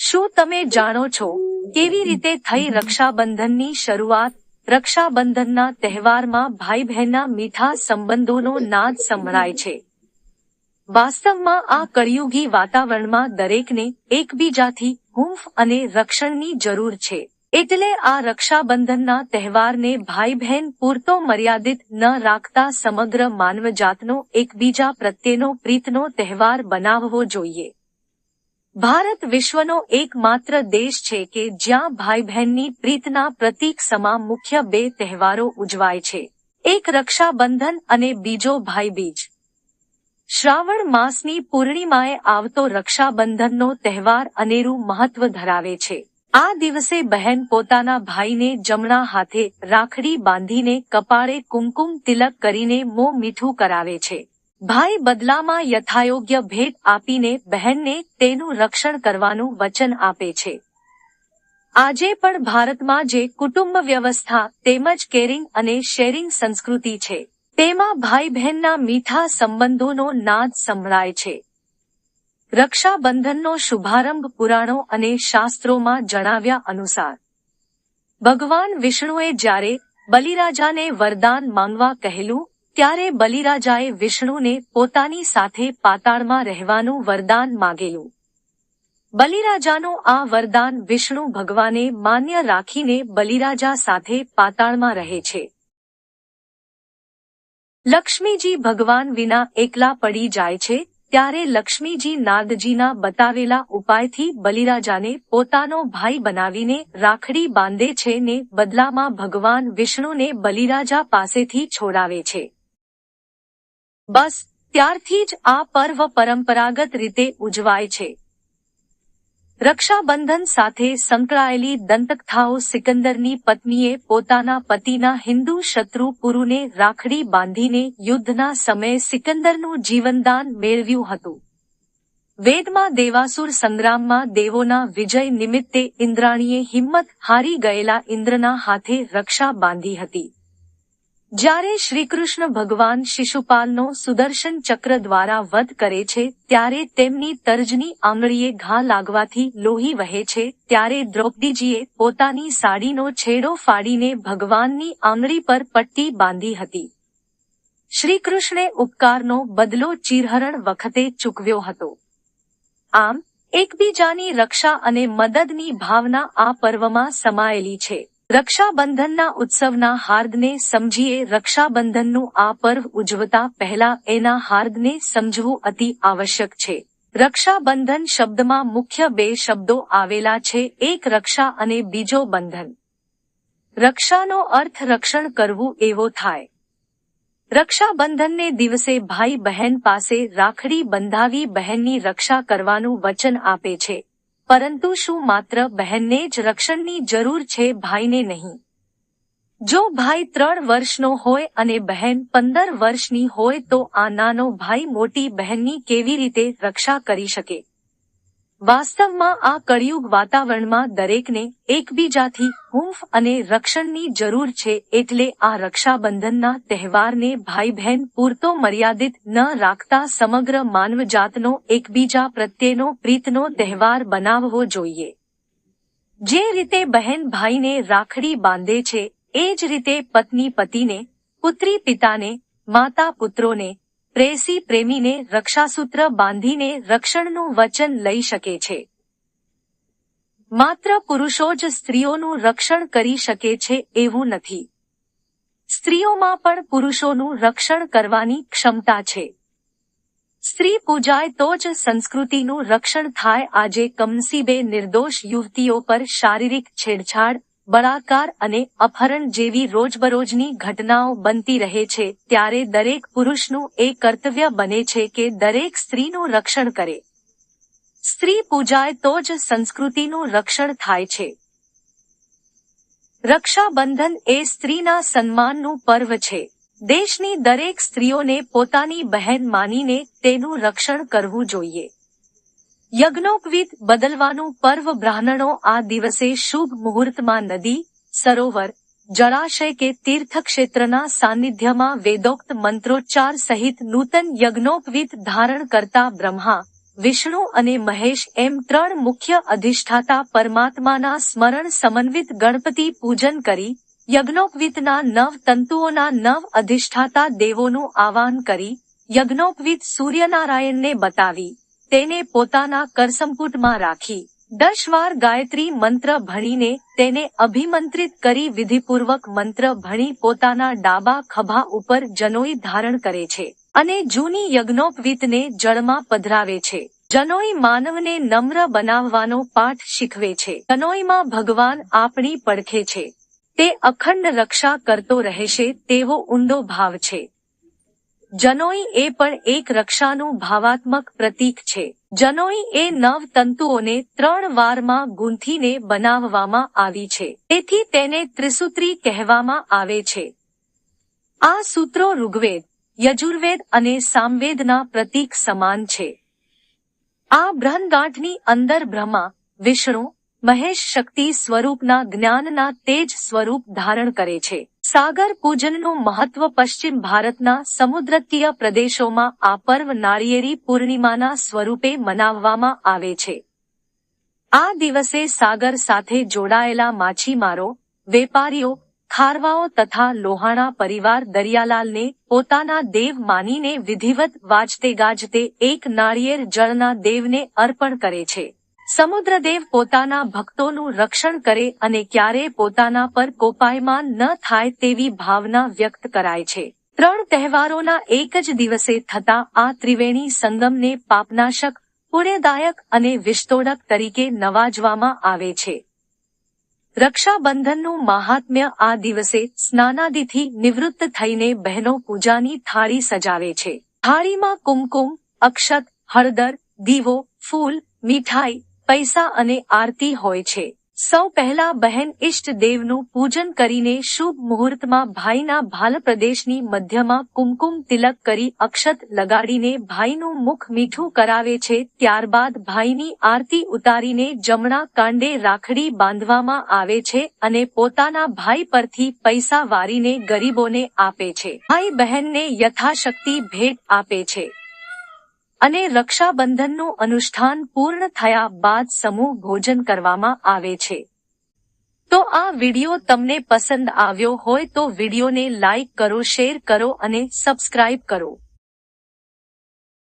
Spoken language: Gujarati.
શું તમે જાણો છો કેવી રીતે થઈ રક્ષાબંધનની શરૂઆત? રક્ષાબંધનના તહેવારમાં ભાઈ બહેનના મીઠા સંબંધોનો નાદ સંભળાય છે. વાસ્તવમાં આ કળિયુગી વાતાવરણમાં દરેકને એકબીજાથી હૂંફ અને રક્ષણની જરૂર છે. એટલે આ રક્ષાબંધનના તહેવારને ભાઈ બહેન પૂરતો મર્યાદિત ન રાખતા સમગ્ર માનવજાતનો એકબીજા પ્રત્યેનો પ્રીતનો તહેવાર બનાવવો જોઈએ. ભારત વિશ્વનો એકમાત્ર દેશ છે કે જ્યાં ભાઈ બહેનની પ્રીતના પ્રતીક સમા મુખ્ય બે તહેવારો ઉજવાય છે. એક રક્ષાબંધન અને બીજો ભાઈબીજ. શ્રાવણ માસની પૂર્ણિમાએ આવતો રક્ષાબંધનનો તહેવાર અનેરું મહત્વ ધરાવે છે. આ દિવસે બહેન પોતાના ભાઈને જમણા હાથે રાખડી બાંધીને કપાળે કુમકુમ તિલક કરીને મોં મીઠું કરાવે છે. ભાઈ બદલામાં યથાયોગ્ય ભેટ આપીને બહેનને તેનું રક્ષણ કરવાનું વચન આપે છે. આજે પણ ભારતમાં જે કુટુંબ વ્યવસ્થા તેમજ કેરિંગ અને શેરિંગ સંસ્કૃતિ છે, તેમાં ભાઈ બહેનના મીઠા સંબંધોનો નાદ સંભળાય છે. રક્ષાબંધનનો શુભારંભ પુરાણો અને શાસ્ત્રોમાં જણાવ્યા અનુસાર ભગવાન વિષ્ણુએ જ્યારે બલિરાજાને વરદાન માંગવા કહેલું, ત્યારે બલિરાજાએ વિષ્ણુને પોતાની સાથે પાતાળમાં રહેવાનું વરદાન માગેલું. બલિરાજાનું આ વરદાન વિષ્ણુ ભગવાને માન્ય રાખીને બલિરાજા સાથે પાતાળમાં રહે છે. લક્ષ્મીજી ભગવાન વિના એકલા પડી જાય છે, ત્યારે લક્ષ્મીજી નારદજીના બતાવેલા ઉપાયથી બલિરાજાને પોતાનો ભાઈ બનાવીને રાખડી બાંધે છે ને બદલામાં ભગવાન વિષ્ણુને બલિરાજા પાસેથી છોડાવે છે. બસ ત્યારથી જ આ પર્વ પરંપરાગત રીતે ઉજવાય છે. રક્ષાબંધન સાથે સંકળાયેલી દંતકથાઓ સિકંદરની પત્નીએ પોતાના પતિના હિન્દુ શત્રુ પુરુને રાખડી બાંધીને યુદ્ધના સમયે સિકંદરનું જીવનદાન મેળવ્યું હતું. વેદમાં દેવાસુર સંગ્રામમાં દેવોના વિજય નિમિત્તે ઇન્દ્રાણીએ હિંમત હારી ગયેલા ઇન્દ્રના હાથે રક્ષા બાંધી હતી. જ્યારે શ્રીકૃષ્ણ ભગવાન શિશુપાલનો સુદર્શન ચક્ર દ્વારા વધ કરે છે, ત્યારે તેમની તર્જની આંગળીએ ઘા લાગવાથી લોહી વહે છે, ત્યારે દ્રૌપદીજીએ પોતાની સાડીનો છેડો ફાડીને ભગવાનની આંગળી પર પટ્ટી બાંધી હતી. શ્રીકૃષ્ણે ઉપકારનો બદલો ચીરહરણ વખતે ચૂકવ્યો હતો. આમ એકબીજાની રક્ષા અને મદદની ભાવના આ પર્વમાં સમાયેલી છે. રક્ષાબંધનના ઉત્સવના હાર્દને સમજીએ. રક્ષાબંધનનું આ પર્વ ઉજવતા પહેલા એના હાર્દને સમજવું અતિ આવશ્યક છે. રક્ષાબંધન શબ્દમાં મુખ્ય બે શબ્દો આવેલા છે, એક રક્ષા અને બીજો બંધન. રક્ષાનો અર્થ રક્ષણ કરવું એવો થાય. રક્ષાબંધનને દિવસે ભાઈ બહેન પાસે રાખડી બંધાવી બહેનની રક્ષા કરવાનું વચન આપે છે. પરંતુ શું માત્ર બહેનને જ રક્ષણની જરૂર છે, ભાઈને નહીં? જો ભાઈ 3 વર્ષનો હોય અને બહેન 15 વર્ષની હોય તો આ નાનો ભાઈ મોટી બહેનની કેવી રીતે રક્ષા કરી શકે? વાસ્તવમાં આ કળિયુગ વાતાવરણમાં દરેકને એકબીજાથી હૂંફ અને રક્ષણની જરૂર છે. એટલે આ રક્ષાબંધનના તહેવારને ભાઈ બહેન પૂરતો મર્યાદિત ન રાખતા સમગ્ર માનવજાતનો એકબીજા પ્રત્યેનો પ્રીતનો તહેવાર બનાવવો જોઈએ. જે રીતે બહેન ભાઈને રાખડી બાંધે છે, એ જ રીતે પત્ની પતિને, પુત્રી પિતાને, માતા પુત્રોને, પ્રેયસી પ્રેમીને રક્ષાસૂત્ર બાંધીને રક્ષણનું વચન લઈ શકે છે. માત્ર પુરુષો જ સ્ત્રીઓનું રક્ષણ કરી શકે છે એવું નથી. સ્ત્રીઓમાં પણ પુરુષોનું રક્ષણ કરવાની ક્ષમતા છે. સ્ત્રી પૂજાય તો જ સંસ્કૃતિનું રક્ષણ થાય. આજે કમનસીબે નિર્દોષ યુવતીઓ પર શારીરિક છેડછાડ, બળાત્કાર અને અપહરણ જેવી રોજબરોજની ઘટનાઓ બનતી રહે છે, ત્યારે દરેક પુરુષનું એ કર્તવ્ય બને છે કે દરેક સ્ત્રીનું રક્ષણ કરે. સ્ત્રી પૂજાય તો જ સંસ્કૃતિનું રક્ષણ થાય છે. રક્ષાબંધન એ સ્ત્રીના સન્માનનું પર્વ છે. દેશની દરેક સ્ત્રીઓને પોતાની બહેન માનીને તેનું રક્ષણ કરવું જોઈએ. યજ્ઞોપવીત બદલવાનું પર્વ. બ્રાહ્મણો આ દિવસે શુભ મુહૂર્તમાં નદી, સરોવર, જળાશય કે તીર્થક્ષેત્રના સાનિધ્યમાં વેદોક્ત મંત્રોચ્ચાર સહિત નૂતન યજ્ઞોપવીત ધારણ કરતા બ્રહ્મા, વિષ્ણુ અને મહેશ એમ 3 મુખ્ય અધિષ્ઠાતા પરમાત્માના સ્મરણ સમન્વિત ગણપતિ પૂજન કરી યજ્ઞોપવીતના 9 તંતુઓના 9 અધિષ્ઠાતા દેવોનું આવાહન કરી યજ્ઞોપવીત સૂર્યનારાયણને બતાવી તેને પોતાના કરસંપુટમાં રાખી 10 વાર ગાયત્રી મંત્ર ભણીને તેને અભિમંત્રિત કરી વિધિપૂર્વક મંત્ર ભણી પોતાના ડાબા ખભા ઉપર જનોઈ ધારણ કરે છે અને જૂની યજ્ઞોપવીતને જળમાં પધરાવે છે. જનોઈ માનવને નમ્ર બનાવવાનો પાઠ શીખવે છે. જનોઈમાં ભગવાન આપણી પડખે છે. તે અખંડ રક્ષા કરતો રહેશે તેવો ઊંડો ભાવ છે. જનોઈ એ પણ એક રક્ષાનું ભાવાત્મક પ્રતીક છે. જનોઈ એ 9 તંતુઓને 3 વારમાં ગૂંથીને બનાવવામાં આવી છે. તેથી તેને ત્રિસૂત્રી કહેવામાં આવે છે. આ સૂત્રો ઋગ્વેદ, યજુર્વેદ અને સામવેદના પ્રતીક સમાન છે. આ બ્રહ્મગાંઠની અંદર બ્રહ્મા, વિષ્ણુ, મહેશ શક્તિ સ્વરૂપના જ્ઞાનના તેજ સ્વરૂપ ધારણ કરે છે. સાગર પૂજનનું મહત્વ પશ્ચિમ ભારતના સમુદ્રતીય પ્રદેશોમાં આ પર્વ નાળિયેરી પૂર્ણિમાના સ્વરૂપે મનાવવામાં આવે છે. આ દિવસે સાગર સાથે જોડાયેલા માછીમારો, વેપારીઓ, ખારવાઓ તથા લોહાણા પરિવાર દરિયાલાલને પોતાના દેવ માનીને વિધિવત વાજતે ગાજતે એક નાળિયેર જળના દેવને અર્પણ કરે છે. સમુદ્રદેવ પોતાના ભક્તોનું રક્ષણ કરે અને ક્યારેય પોતાના પર કોપાયમાન ન થાય તેવી ભાવના વ્યક્ત કરાય છે. 3 તહેવારોના એક જ દિવસે થતા આ ત્રિવેણી સંગમને પાપનાશક, પુણ્યદાયક અને વિષ્તોડક તરીકે નવાજવામાં આવે છે. રક્ષાબંધનનું મહાત્મ્ય આ દિવસે સ્નાનાદિથી નિવૃત્ત થઈને બહેનો પૂજાની થાળી સજાવે છે. થાળીમાં કુમકુમ, અક્ષત, હળદર, દીવો, ફૂલ, મીઠાઈ, પૈસા અને આરતી હોય છે. સૌ પહેલા બહેન ઇષ્ટ દેવનું પૂજન કરીને શુભ મુહૂર્તમાં ભાઈના ભાલ પ્રદેશની મધ્યમાં કુમકુમ તિલક કરી અક્ષત લગાડીને ભાઈનું મુખ મીઠું કરાવે છે. ત્યારબાદ ભાઈની આરતી ઉતારીને જમણા કાંડે રાખડી બાંધવામાં આવે છે અને પોતાના ભાઈ પરથી પૈસા વારીને ગરીબોને આપે છે. ભાઈ બહેનને યથાશક્તિ ભેટ આપે છે અને રક્ષાબંધનનું અનુષ્ઠાન પૂર્ણ થયા બાદ સમૂહ ભોજન કરવામાં આવે છે. તો આ વિડિયો તમને પસંદ આવ્યો હોય તો વિડિયોને લાઈક કરો, શેર કરો અને સબસ્ક્રાઇબ કરો.